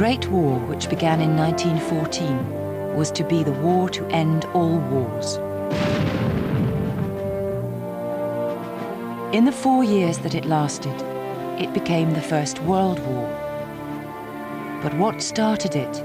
Great War, which began in 1914, was to be the war to end all wars. In the 4 years that it lasted, it became the First World War. But what started it?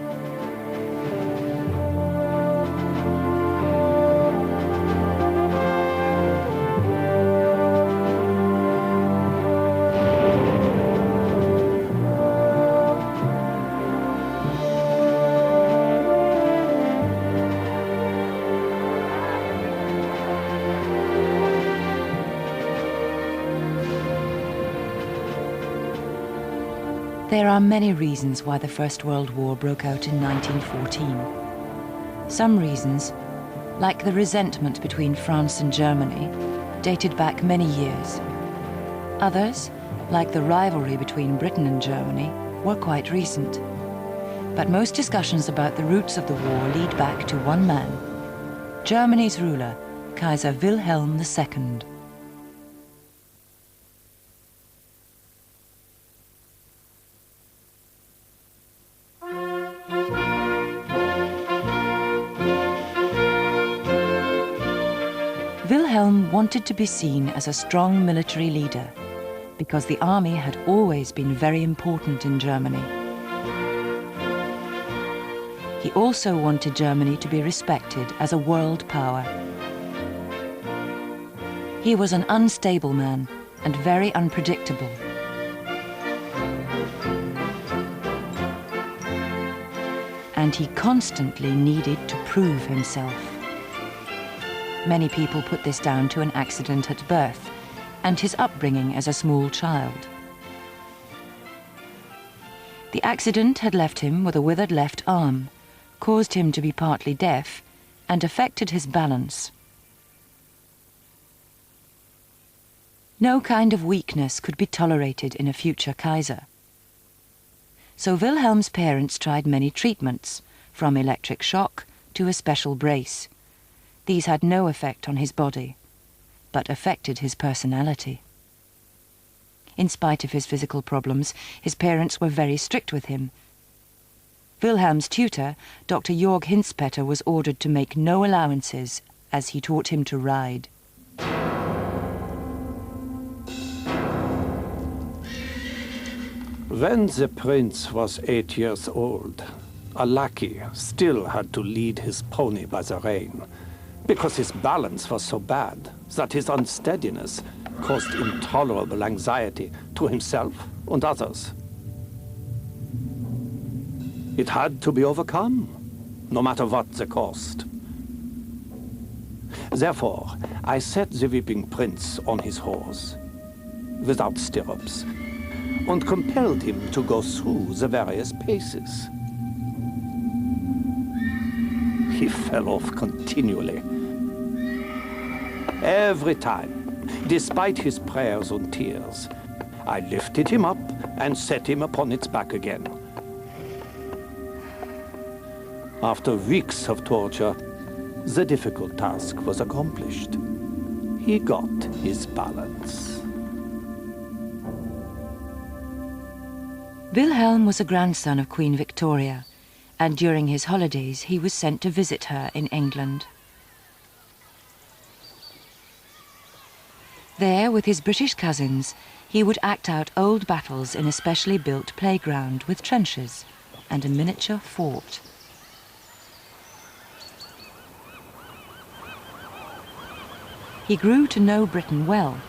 There are many reasons why the First World War broke out in 1914. Some reasons, like the resentment between France and Germany, dated back many years. Others, like the rivalry between Britain and Germany, were quite recent. But most discussions about the roots of the war lead back to one man, Germany's ruler, Kaiser Wilhelm II. Wilhelm wanted to be seen as a strong military leader because the army had always been very important in Germany. He also wanted Germany to be respected as a world power. He was an unstable man and very unpredictable. And he constantly needed to prove himself. Many people put this down to an accident at birth and his upbringing as a small child. The accident had left him with a withered left arm, caused him to be partly deaf, and affected his balance. No kind of weakness could be tolerated in a future Kaiser. So Wilhelm's parents tried many treatments, from electric shock to a special brace. These had no effect on his body, but affected his personality. In spite of his physical problems, his parents were very strict with him. Wilhelm's tutor, Dr. Jörg Hinspeter, was ordered to make no allowances as he taught him to ride. When the prince was 8 years old, a lackey still had to lead his pony by the rein, because his balance was so bad that his unsteadiness caused intolerable anxiety to himself and others. It had to be overcome, no matter what the cost. Therefore, I set the weeping prince on his horse, without stirrups, and compelled him to go through the various paces. He fell off continually. Every time, despite his prayers and tears, I lifted him up and set him upon its back again. After weeks of torture, the difficult task was accomplished. He got his balance. Wilhelm was a grandson of Queen Victoria, and during his holidays he was sent to visit her in England. There, with his British cousins, he would act out old battles in a specially built playground with trenches and a miniature fort. He grew to know Britain well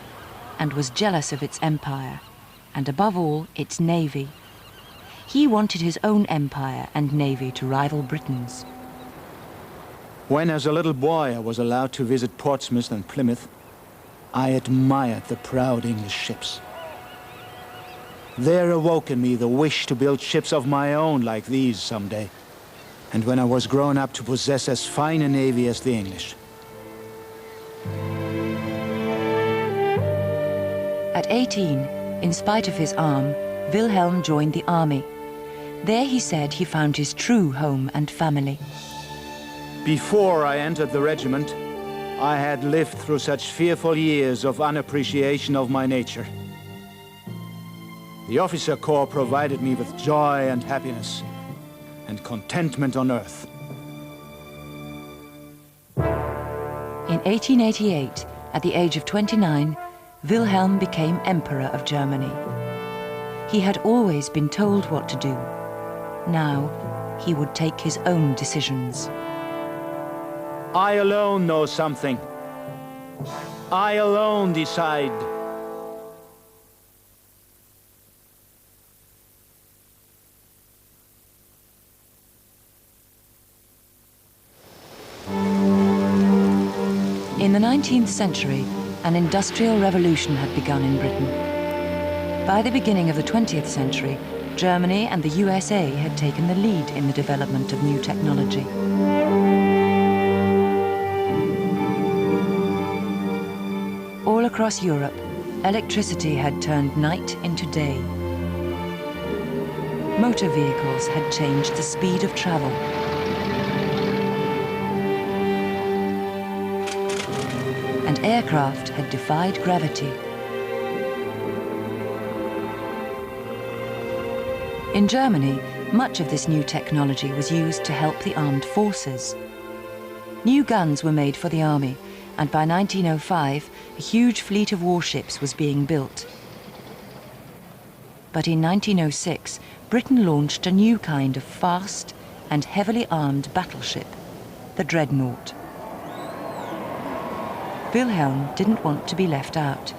and was jealous of its empire, and above all, its navy. He wanted his own empire and navy to rival Britain's. When, as a little boy, I was allowed to visit Portsmouth and Plymouth, I admired the proud English ships. There awoke in me the wish to build ships of my own like these someday, and when I was grown up to possess as fine a navy as the English. At 18, in spite of his arm, Wilhelm joined the army. There he said he found his true home and family. Before I entered the regiment, I had lived through such fearful years of unappreciation of my nature. The officer corps provided me with joy and happiness, and contentment on earth. In 1888, at the age of 29, Wilhelm became Emperor of Germany. He had always been told what to do. Now, he would take his own decisions. I alone know something. I alone decide. In the 19th century, an industrial revolution had begun in Britain. By the beginning of the 20th century, Germany and the USA had taken the lead in the development of new technology. All across Europe, electricity had turned night into day. Motor vehicles had changed the speed of travel. And aircraft had defied gravity. In Germany, much of this new technology was used to help the armed forces. New guns were made for the army, and by 1905, a huge fleet of warships was being built. But in 1906, Britain launched a new kind of fast and heavily armed battleship, the Dreadnought. Wilhelm didn't want to be left out.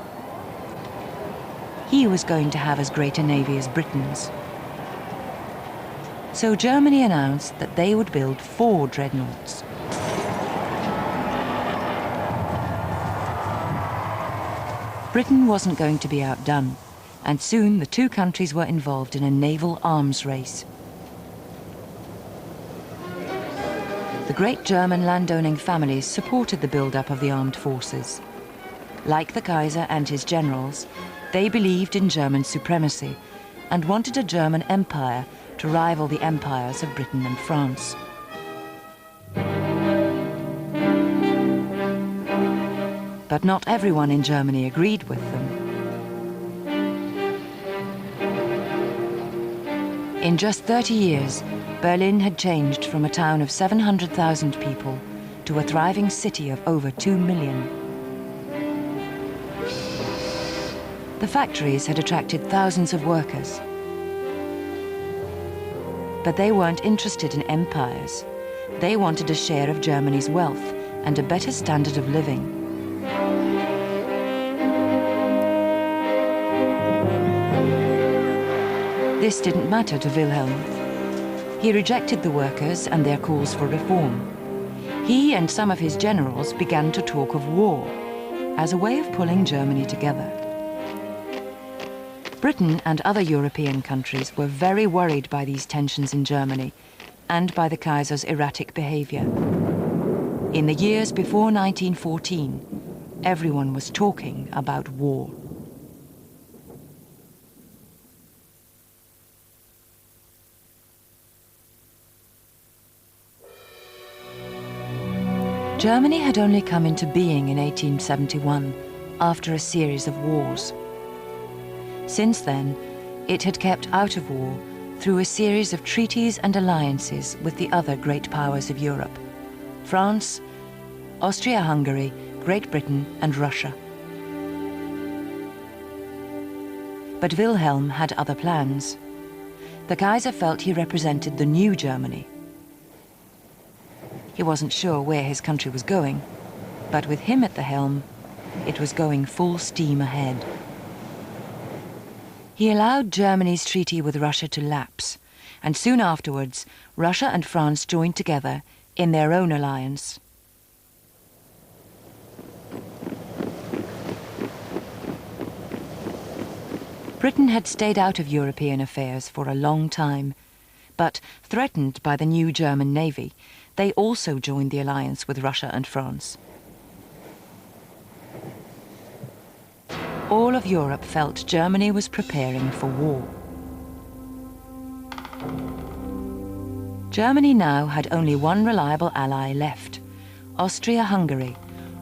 He was going to have as great a navy as Britain's. So Germany announced that they would build 4 dreadnoughts. Britain wasn't going to be outdone, and soon the two countries were involved in a naval arms race. The great German landowning families supported the build-up of the armed forces. Like the Kaiser and his generals, they believed in German supremacy and wanted a German empire to rival the empires of Britain and France. But not everyone in Germany agreed with them. In just 30 years, Berlin had changed from a town of 700,000 people to a thriving city of over 2 million. The factories had attracted thousands of workers. But they weren't interested in empires. They wanted a share of Germany's wealth and a better standard of living. This didn't matter to Wilhelm. He rejected the workers and their calls for reform. He and some of his generals began to talk of war as a way of pulling Germany together. Britain and other European countries were very worried by these tensions in Germany and by the Kaiser's erratic behavior. In the years before 1914, everyone was talking about war. Germany had only come into being in 1871 after a series of wars. Since then, it had kept out of war through a series of treaties and alliances with the other great powers of Europe: France, Austria-Hungary, Great Britain, and Russia. But Wilhelm had other plans. The Kaiser felt he represented the new Germany. He wasn't sure where his country was going, but with him at the helm, it was going full steam ahead. He allowed Germany's treaty with Russia to lapse, and soon afterwards, Russia and France joined together in their own alliance. Britain had stayed out of European affairs for a long time, but threatened by the new German navy, they also joined the alliance with Russia and France. All of Europe felt Germany was preparing for war. Germany now had only one reliable ally left: Austria-Hungary,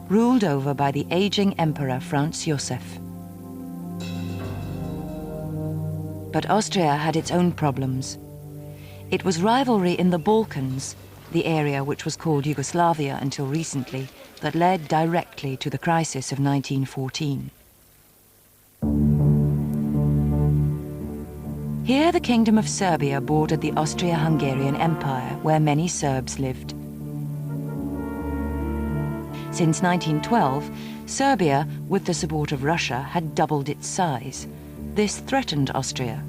ruled over by the aging Emperor Franz Joseph. But Austria had its own problems. It was rivalry in the Balkans, the area which was called Yugoslavia until recently, that led directly to the crisis of 1914. Here the Kingdom of Serbia bordered the Austria-Hungarian Empire, where many Serbs lived. Since 1912, Serbia, with the support of Russia, had doubled its size. This threatened Austria.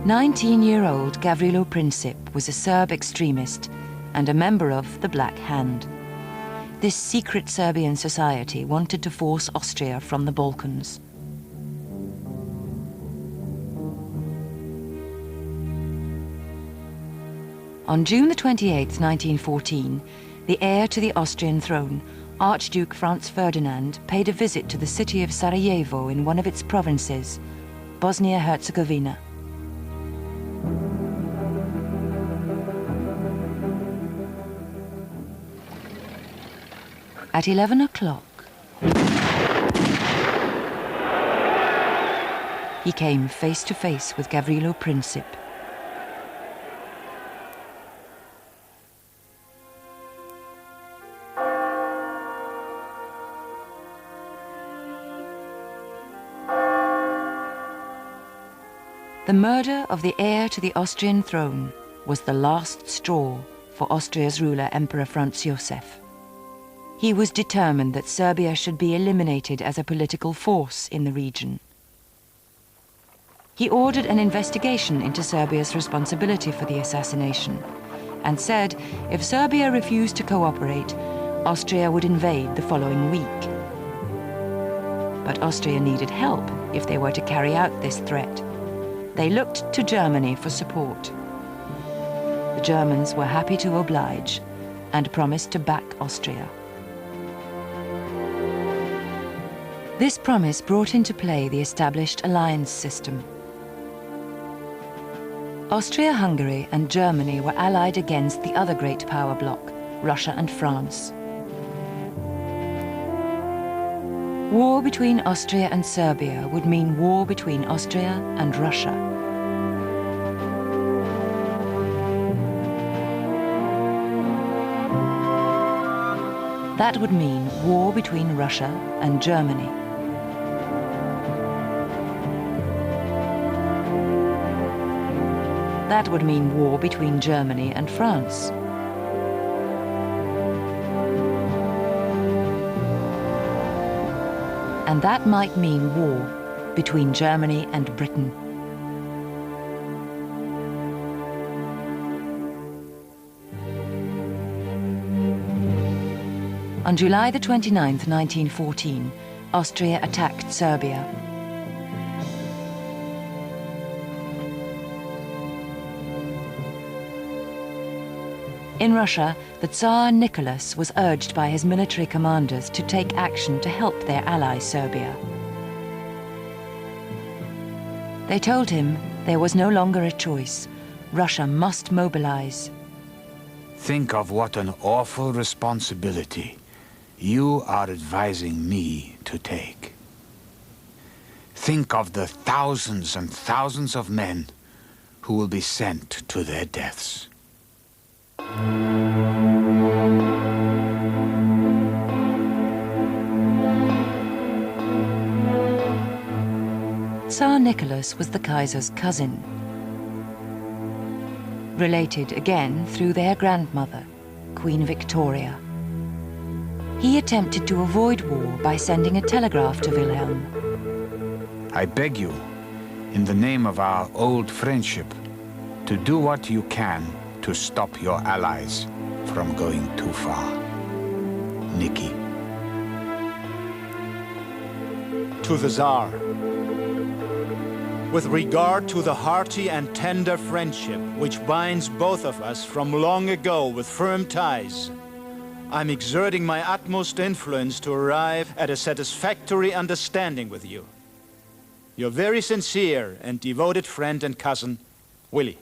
19-year-old Gavrilo Princip was a Serb extremist and a member of the Black Hand. This secret Serbian society wanted to force Austria from the Balkans. On June the 28th, 1914, the heir to the Austrian throne, Archduke Franz Ferdinand, paid a visit to the city of Sarajevo in one of its provinces, Bosnia-Herzegovina. At 11 o'clock, he came face to face with Gavrilo Princip. The murder of the heir to the Austrian throne was the last straw for Austria's ruler, Emperor Franz Joseph. He was determined that Serbia should be eliminated as a political force in the region. He ordered an investigation into Serbia's responsibility for the assassination and said if Serbia refused to cooperate, Austria would invade the following week. But Austria needed help if they were to carry out this threat. They looked to Germany for support. The Germans were happy to oblige and promised to back Austria. This promise brought into play the established alliance system. Austria-Hungary and Germany were allied against the other great power bloc, Russia and France. War between Austria and Serbia would mean war between Austria and Russia. That would mean war between Russia and Germany. That would mean war between Germany and France. And that might mean war between Germany and Britain. On July the 29th, 1914, Austria attacked Serbia. In Russia, the Tsar Nicholas was urged by his military commanders to take action to help their ally Serbia. They told him there was no longer a choice. Russia must mobilize. Think of what an awful responsibility you are advising me to take. Think of the thousands and thousands of men who will be sent to their deaths. Tsar Nicholas was the Kaiser's cousin, related again through their grandmother, Queen Victoria. He attempted to avoid war by sending a telegraph to Wilhelm. I beg you, in the name of our old friendship, to do what you can to stop your allies from going too far. Nicky. To the Tsar. With regard to the hearty and tender friendship which binds both of us from long ago with firm ties, I'm exerting my utmost influence to arrive at a satisfactory understanding with you. Your very sincere and devoted friend and cousin, Willie.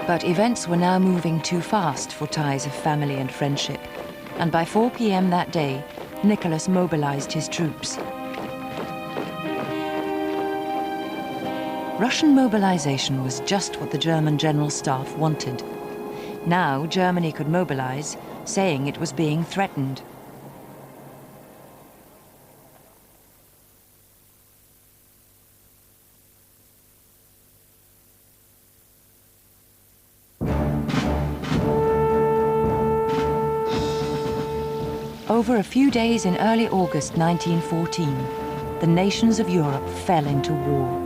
But events were now moving too fast for ties of family and friendship, and by 4 p.m. that day, Nicholas mobilized his troops. Russian mobilization was just what the German General Staff wanted. Now Germany could mobilize, saying it was being threatened. Over a few days in early August 1914, the nations of Europe fell into war.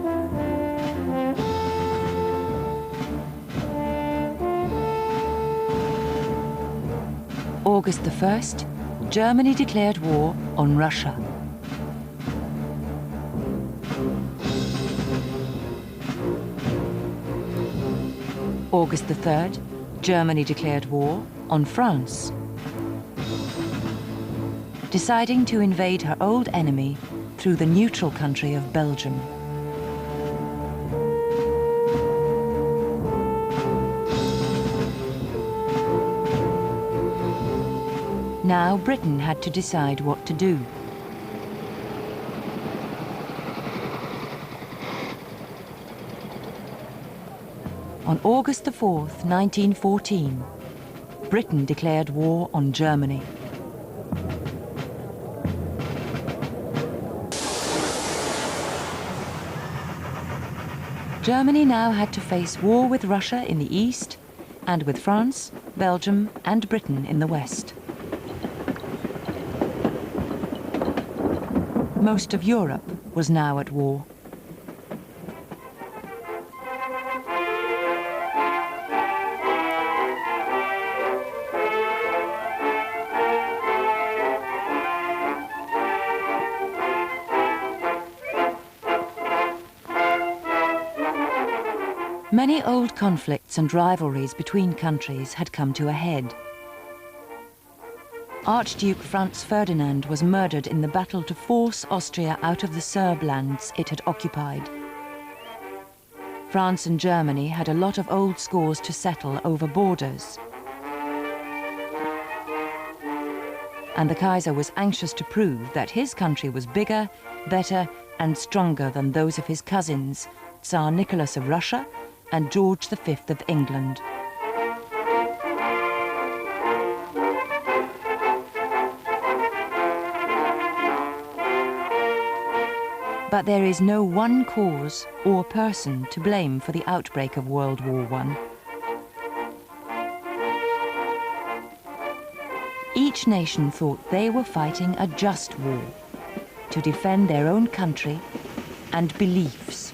August the 1st, Germany declared war on Russia. August the 3rd, Germany declared war on France, deciding to invade her old enemy through the neutral country of Belgium. Now Britain had to decide what to do. On August the 4th, 1914, Britain declared war on Germany. Germany now had to face war with Russia in the east and with France, Belgium and Britain in the west. Most of Europe was now at war. Many old conflicts and rivalries between countries had come to a head. Archduke Franz Ferdinand was murdered in the battle to force Austria out of the Serb lands it had occupied. France and Germany had a lot of old scores to settle over borders. And the Kaiser was anxious to prove that his country was bigger, better, and stronger than those of his cousins, Tsar Nicholas of Russia and George V of England. But there is no one cause or person to blame for the outbreak of World War I. Each nation thought they were fighting a just war to defend their own country and beliefs.